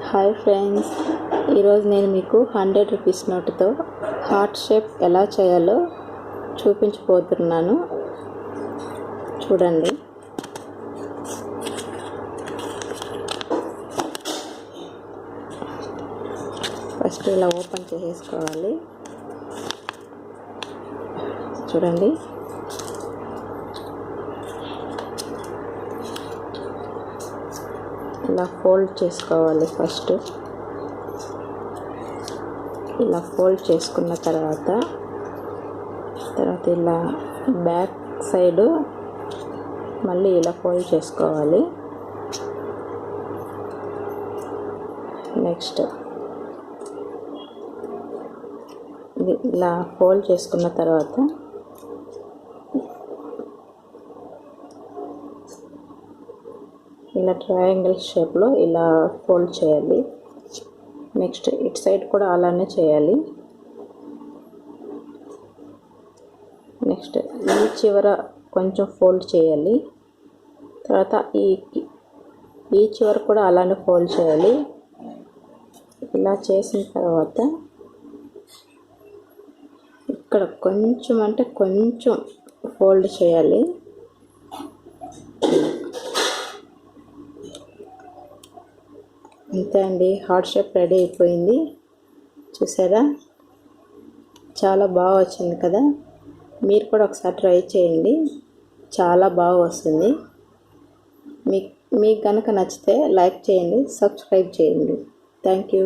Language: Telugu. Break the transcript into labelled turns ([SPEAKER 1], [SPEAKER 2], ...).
[SPEAKER 1] హాయ్ ఫ్రెండ్స్, ఈరోజు నేను మీకు 100 రూపీస్ నోటుతో హార్ట్ షేప్ ఎలా చేయాలో చూపించబోతున్నాను. చూడండి. ఫస్ట్ ఇలా ఓపెన్ చేసేసుకోవాలి. చూడండి, ఇలా ఫోల్డ్ చేసుకోవాలి. ఫస్ట్ ఇలా ఫోల్డ్ చేసుకున్న తర్వాత ఇలా బ్యాక్ సైడ్ మళ్ళీ ఇలా ఫోల్డ్ చేసుకోవాలి. నెక్స్ట్ ఇది ఇలా ఫోల్డ్ చేసుకున్న తర్వాత ఇలా ట్రయాంగిల్ షేప్లో ఇలా ఫోల్డ్ చేయాలి. నెక్స్ట్ ఇటు సైడ్ కూడా అలానే చేయాలి. నెక్స్ట్ ఈ చివర కొంచెం ఫోల్డ్ చేయాలి. తర్వాత ఈ చివర కూడా అలానే ఫోల్డ్ చేయాలి. ఇలా చేసిన తర్వాత ఇక్కడ కొంచెం అంటే కొంచెం ఫోల్డ్ చేయాలి. అంతే అండి, హార్ట్ షేప్ రెడీ అయిపోయింది. చూసారా, చాలా బాగా వచ్చింది కదా. మీరు కూడా ఒకసారి ట్రై చేయండి, చాలా బాగా వస్తుంది. మీకు కనుక నచ్చితే లైక్ చేయండి, సబ్స్క్రైబ్ చేయండి. Thank you.